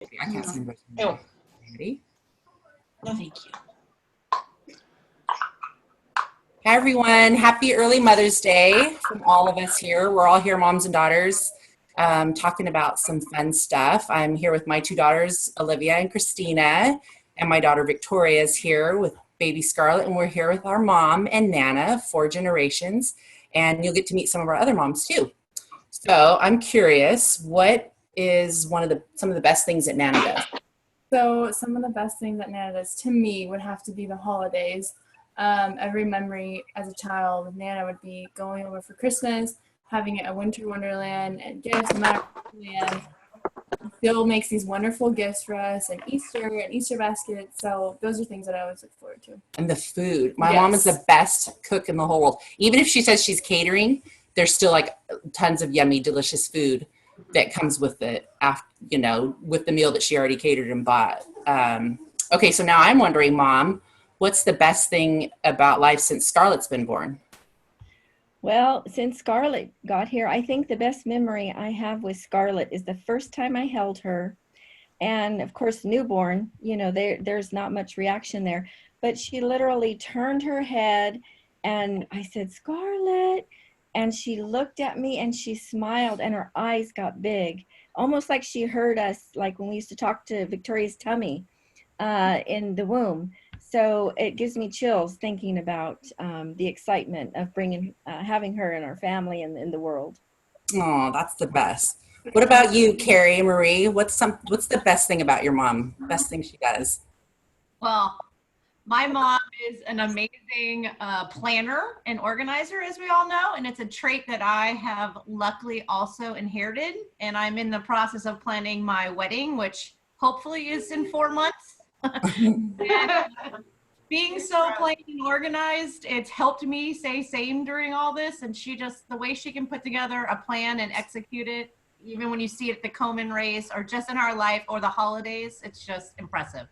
I can't see anybody. Oh. Ready? No, thank you. Hi, everyone. Happy early Mother's Day from all of us here. We're all here, moms and daughters, talking about some fun stuff. I'm here with my two daughters, Olivia and Christina, and my daughter Victoria is here with baby Scarlett, and we're here with our mom and Nana, 4 generations, and you'll get to meet some of our other moms too. So I'm curious, what is some of the best things that Nana does? So some of the best things that Nana does to me would have to be the holidays. Every memory as a child, Nana would be going over for Christmas, having a winter wonderland and gifts, and still makes these wonderful gifts for us, and Easter baskets. So those are things that I always look forward to. And the food. My mom is the best cook in the whole world. Even if she says she's catering, there's still like tons of yummy, delicious food that comes with it, after, with the meal that she already catered and bought. Okay, so now I'm wondering, Mom, what's the best thing about life since Scarlett's been born? Well, since Scarlett got here, I think the best memory I have with Scarlett is the first time I held her. And of course, newborn, there's not much reaction there, but she literally turned her head and I said, "Scarlett," and she looked at me and she smiled and her eyes got big, almost like she heard us, like when we used to talk to Victoria's tummy in the womb. So it gives me chills thinking about the excitement of having her in our family and in the world. Oh, that's the best. What about you, Carrie Marie? What's the best thing about your mom? Best thing she does? Well, my mom is an amazing planner and organizer, as we all know, and it's a trait that I have luckily also inherited. And I'm in the process of planning my wedding, which hopefully is in 4 months. And being so planned and organized, it's helped me stay sane during all this. And the way she can put together a plan and execute it, even when you see it at the Komen race or just in our life or the holidays, it's just impressive.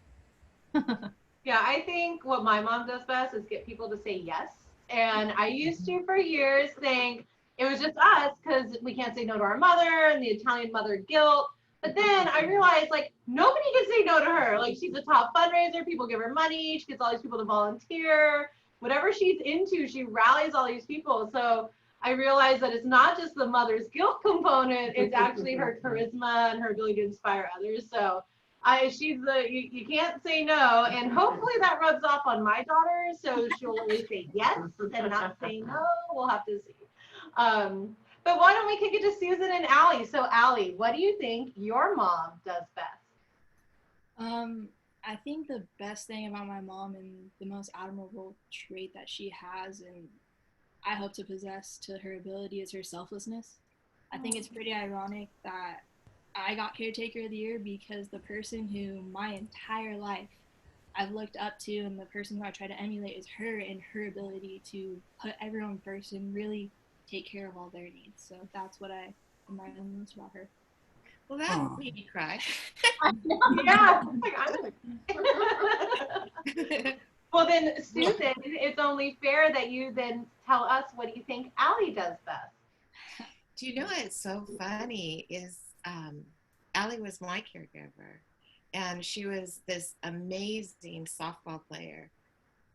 Yeah, I think what my mom does best is get people to say yes. And I used to for years think it was just us because we can't say no to our mother and the Italian mother guilt. But then I realized, nobody can say no to her. She's a top fundraiser. People give her money. She gets all these people to volunteer. Whatever she's into, she rallies all these people. So I realized that it's not just the mother's guilt component. It's actually her charisma and her ability to inspire others. So you can't say no. And hopefully that rubs off on my daughter. So she'll always say yes and not say no. We'll have to see. But why don't we kick it to Susan and Allie? So Allie, what do you think your mom does best? I think the best thing about my mom and the most admirable trait that she has and I hope to possess to her ability is her selflessness. I think it's pretty ironic that I got Caretaker of the Year because the person who my entire life I've looked up to and the person who I try to emulate is her and her ability to put everyone first and really take care of all their needs. So that's what I admire most about her. Well, that made me cry. Yeah. Well, then, Susan, it's only fair that you then tell us what you think Allie does best. Do you know what's so funny is Allie was my caregiver, and she was this amazing softball player.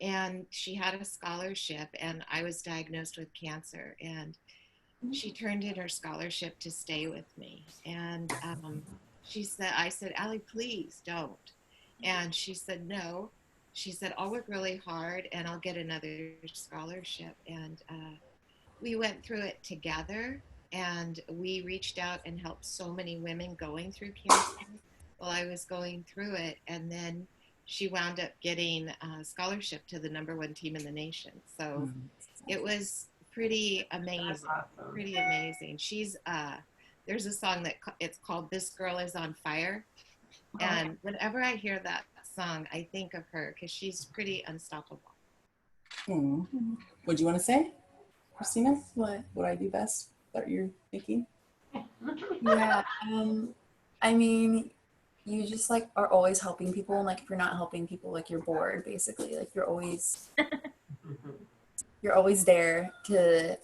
And she had a scholarship, and I was diagnosed with cancer, and she turned in her scholarship to stay with me. And I said, "Allie, please don't." And she said, "No." She said, "I'll work really hard and I'll get another scholarship." And we went through it together, and we reached out and helped so many women going through cancer while I was going through it. And then she wound up getting a scholarship to the #1 team in the nation. So it was pretty amazing. Awesome. Pretty amazing. She's there's a song it's called "This Girl Is on Fire," and whenever I hear that song, I think of her because she's pretty unstoppable. What do you want to say, Christina? What I do best that you're thinking? Yeah, I mean, you just are always helping people, and if you're not helping people, you're bored basically. You're always there to,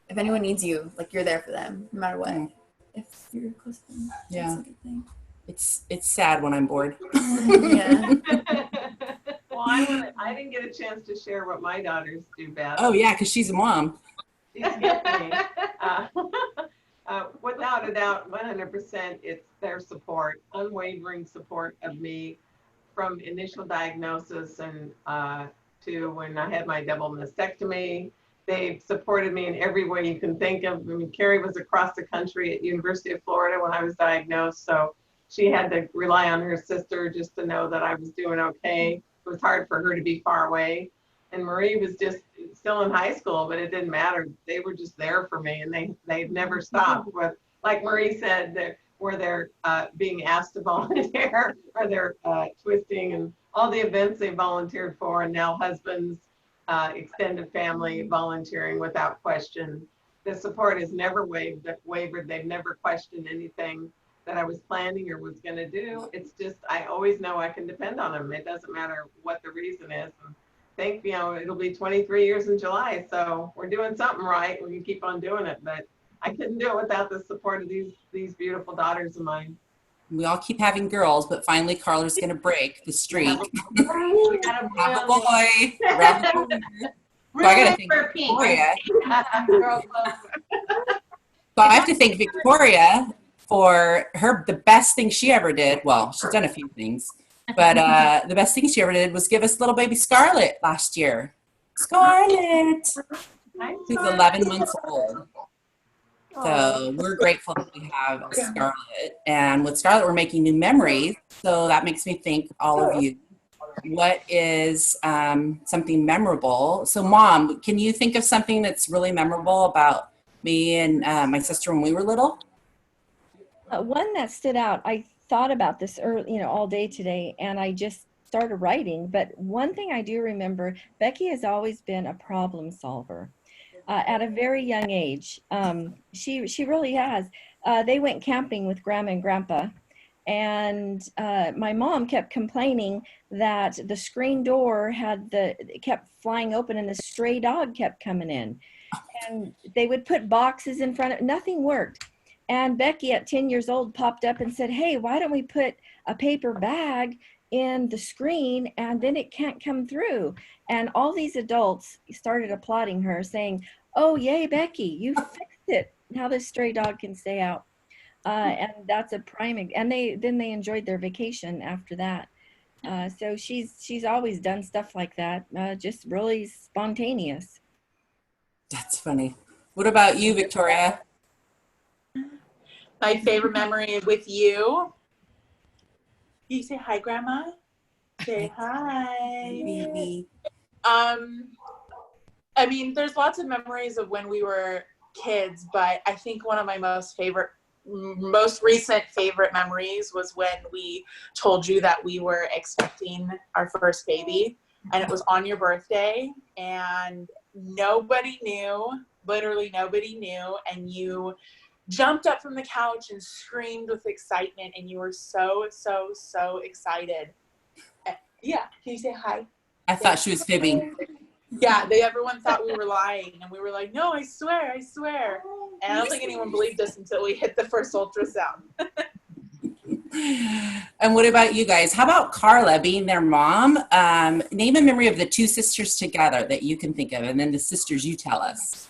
if anyone needs you, you're there for them no matter what. If you're close to them, that's a good thing. It's sad when I'm bored. Yeah. Well, I didn't get a chance to share what my daughters do best. Oh yeah, because she's a mom. She skipped me. Uh, without a doubt, 100%, it's their support, unwavering support of me from initial diagnosis and to when I had my double mastectomy. They've supported me in every way you can think of. I mean, Carrie was across the country at University of Florida when I was diagnosed, so she had to rely on her sister just to know that I was doing okay. It was hard for her to be far away. And Marie was just still in high school, but it didn't matter. They were just there for me, and they've never stopped. But like Marie said, where they're being asked to volunteer, or they're twisting, and all the events they volunteered for, and now husbands, extended family volunteering without question. The support has never wavered. They've never questioned anything that I was planning or was going to do. It's just, I always know I can depend on them. It doesn't matter what the reason is. And think, it'll be 23 years in July, so we're doing something right. We can keep on doing it, but I couldn't do it without the support of these beautiful daughters of mine. We all keep having girls, but finally Carla's going to break the streak. We got a boy Have a on boy. Around the corner. So I gotta thank Victoria. Girl club. So I have to thank Victoria for the best thing she ever did. Well, she's done a few things, but the best thing she ever did was give us little baby Scarlett last year. Scarlett, who's 11 months old. So we're grateful that we have Scarlett. And with Scarlett, we're making new memories. So that makes me think, all of you, what is something memorable? So Mom, can you think of something that's really memorable about me and my sister when we were little? One that stood out, I thought about this early, all day today, and I just started writing. But one thing I do remember, Becky has always been a problem solver. At a very young age, she really has. They went camping with Grandma and Grandpa, and my mom kept complaining that the screen door kept flying open and the stray dog kept coming in, and they would put boxes in front of it. Nothing worked. And Becky at 10 years old popped up and said, "Hey, why don't we put a paper bag in the screen and then it can't come through?" And all these adults started applauding her, saying, "Oh, yay, Becky, you fixed it. Now this stray dog can stay out." And that's a prime, and then they enjoyed their vacation after that. So she's always done stuff like that, just really spontaneous. That's funny. What about you, Victoria? My favorite memory with you. You say hi, Grandma. Say hi. Baby. I mean, there's lots of memories of when we were kids, but I think one of my most recent favorite memories was when we told you that we were expecting our first baby, and it was on your birthday, and nobody knew, literally nobody knew, and you jumped up from the couch and screamed with excitement, and you were so excited. Yeah, can you say hi? I thought she was fibbing. Yeah, everyone thought we were lying, and we were like, "No, I swear. And I don't think anyone believed us until we hit the first ultrasound. And what about you guys? How about Carla being their mom? Name a memory of the two sisters together that you can think of, and then the sisters you tell us.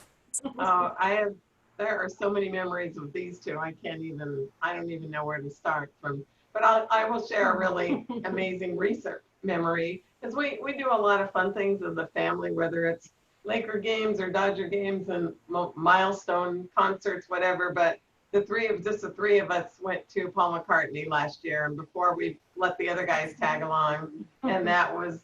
There are so many memories of these two. I don't even know where to start from, but I will share a really amazing recent memory, because we do a lot of fun things as a family, whether it's Laker games or Dodger games and milestone concerts, whatever. But the three of us went to Paul McCartney last year, and before we let the other guys tag along, and that was,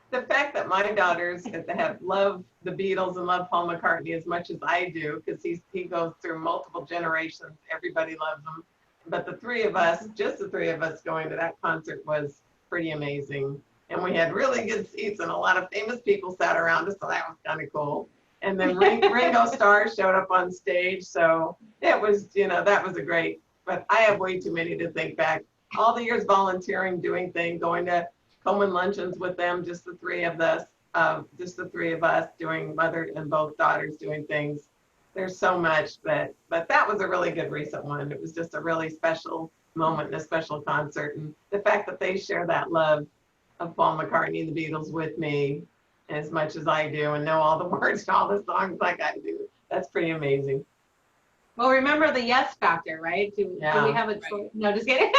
the fact that my daughters have loved the Beatles and love Paul McCartney as much as I do, because he goes through multiple generations. Everybody loves him. But just the three of us going to that concert was pretty amazing. And we had really good seats, and a lot of famous people sat around us, so that was kind of cool. And then Ringo Starr showed up on stage, so it was, that was a great, but I have way too many to think back. All the years volunteering, doing things, going to Komen luncheons with them, just the three of us doing mother and both daughters doing things. There's so much but that was a really good recent one. It was just a really special moment and a special concert. And the fact that they share that love of Paul McCartney and the Beatles with me as much as I do and know all the words to all the songs like I do, that's pretty amazing. Well, remember the yes factor, right? Do we Yeah. have a choice? No, just kidding.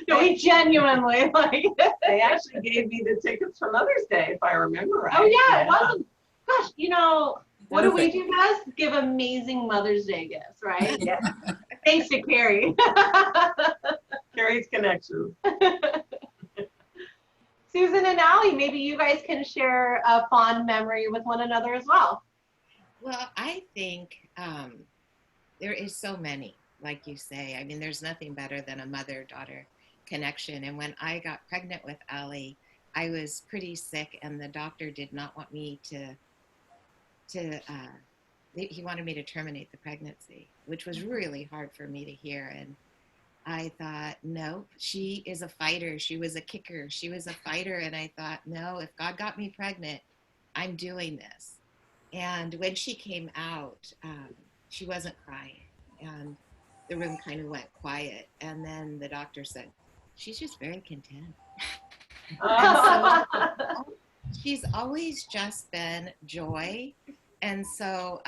No, we genuinely like. They actually gave me the tickets for Mother's Day, if I remember right. Oh yeah, it wasn't. Gosh, you know, what do we Perfect. do best? Give amazing Mother's Day gifts, right? Yeah. Thanks to Carrie. Carrie's connection. Susan and Allie, maybe you guys can share a fond memory with one another as well. Well, I think there is so many, like you say. I mean, there's nothing better than a mother-daughter connection. And when I got pregnant with Allie, I was pretty sick, and the doctor did not want me he wanted me to terminate the pregnancy, which was really hard for me to hear. And I thought, no, she is a fighter. She was a kicker. She was a fighter. And I thought, no, if God got me pregnant, I'm doing this. And when she came out, she wasn't crying. And the room kind of went quiet. And then the doctor said, she's just very content. And so she's always just been joy. And so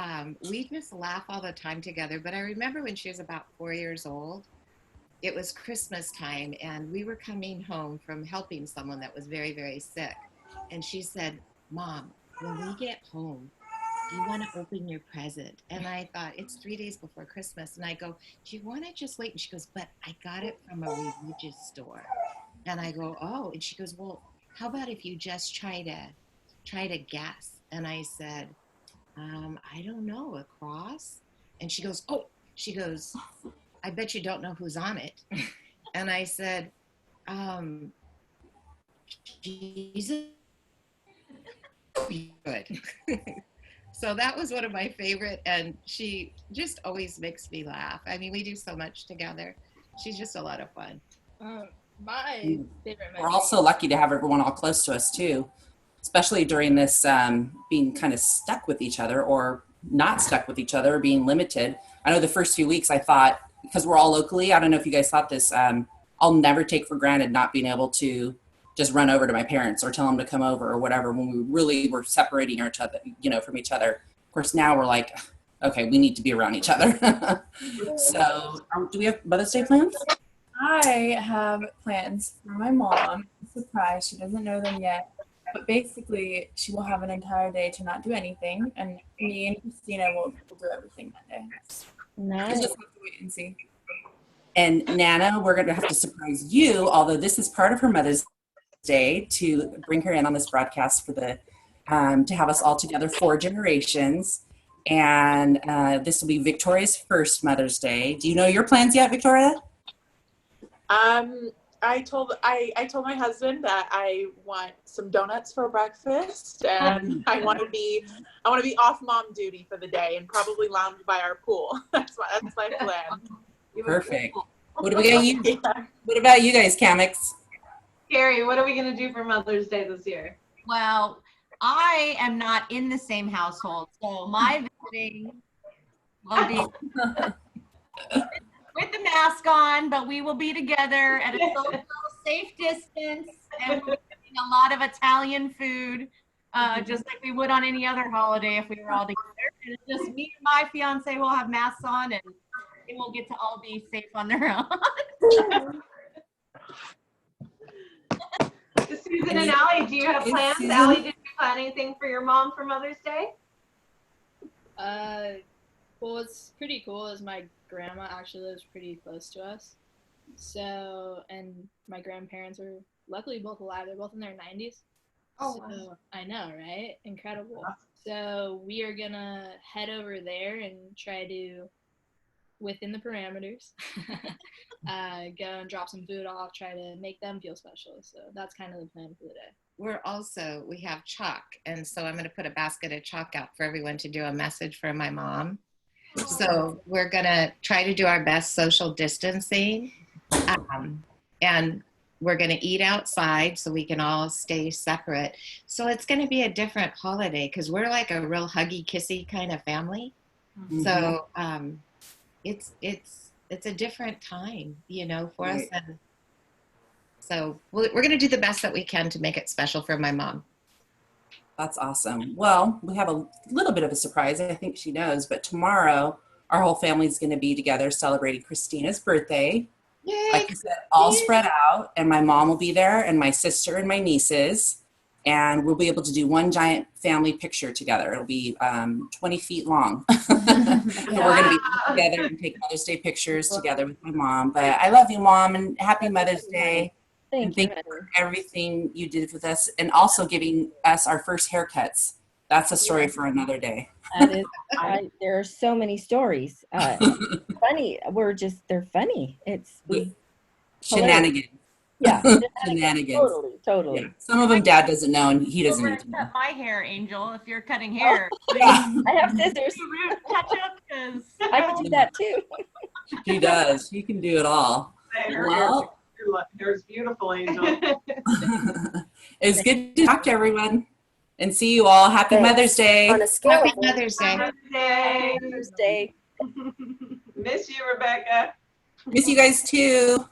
we just laugh all the time together. But I remember when she was about 4 years old, it was Christmas time, and we were coming home from helping someone that was very, very sick. And she said, Mom, when we get home, do you want to open your present? And I thought, it's 3 days before Christmas. And I go, do you want to just wait? And she goes, but I got it from a religious store. And I go, oh. And she goes, well, how about if you just try to guess? And I said, I don't know, a cross? And she goes, I bet you don't know who's on it. And I said, Jesus. Good. So that was one of my favorite, and she just always makes me laugh. I mean, we do so much together. She's just a lot of fun. My favorite We're also lucky to have everyone all close to us too, especially during this being kind of stuck with each other or not stuck with each other, being limited. I know the first few weeks I thought, because we're all locally, I don't know if you guys thought this, I'll never take for granted not being able to just run over to my parents or tell them to come over or whatever when we really were separating each other, from each other. Of course, now we're like, okay, we need to be around each other. So do we have Mother's Day plans? I have plans for my mom. Surprise, she doesn't know them yet. But basically, she will have an entire day to not do anything, and me and Christina will do everything that day. We'll Nice. just have to wait and see. And Nana, we're going to have to surprise you, although this is part of her Mother's Day, to bring her in on this broadcast for the to have us all together 4 generations. And this will be Victoria's first Mother's Day. Do you know your plans yet, Victoria? I told my husband that I want some donuts for breakfast, and I want to be off mom duty for the day and probably lounge by our pool. That's my plan. Perfect. What about you? Yeah. What about you guys, Camix? Carrie, what are we going to do for Mother's Day this year? Well, I am not in the same household, so my visiting will be with the mask on, but we will be together at a social safe distance, and we're eating a lot of Italian food, just like we would on any other holiday if we were all together. And it's just me and my fiance will have masks on, and they will get to all be safe on their own. Susan and Allie, do you have plans? Allie, did you plan anything for your mom for Mother's Day? Well, what's pretty cool is my grandma actually lives pretty close to us. So, and my grandparents are luckily both alive. They're both in their 90s. Oh, So, wow. I know, right? Incredible. So we are gonna head over there and try to, within the parameters, go and drop some food off, try to make them feel special. So that's kind of the plan for the day. We have chalk, and so I'm going to put a basket of chalk out for everyone to do a message for my mom. So we're going to try to do our best social distancing, and we're going to eat outside so we can all stay separate. So it's going to be a different holiday because we're like a real huggy, kissy kind of family. Mm-hmm. So it's it's a different time, for us. And so we're going to do the best that we can to make it special for my mom. That's awesome. Well, we have a little bit of a surprise. I think she knows, but tomorrow our whole family is going to be together celebrating Christina's birthday. Yay! Like I said, all spread out, and my mom will be there, and my sister and my nieces, and we'll be able to do one giant family picture together. It'll be 20 feet long. So we're going to be together and take Mother's Day pictures together with my mom. But I love you, Mom, and happy Mother's Day. Thank you for everything you did with us, and also giving us our first haircuts. That's a story for another day. That is, there are so many stories. Funny, they're funny. It's shenanigans. Yeah, shenanigans. Totally. Yeah. Some of them Dad doesn't know, and he doesn't need to know. Cut my hair, Angel, if you're cutting hair. I have scissors. Touch up, because I can do that too. She does. She can do it all. Well, hair's beautiful, Angel. It's good to talk to everyone and see you all. Happy Mother's Day. On a scale Happy of Mother's Day. Mother's Day. Miss you, Rebecca. Miss you guys too.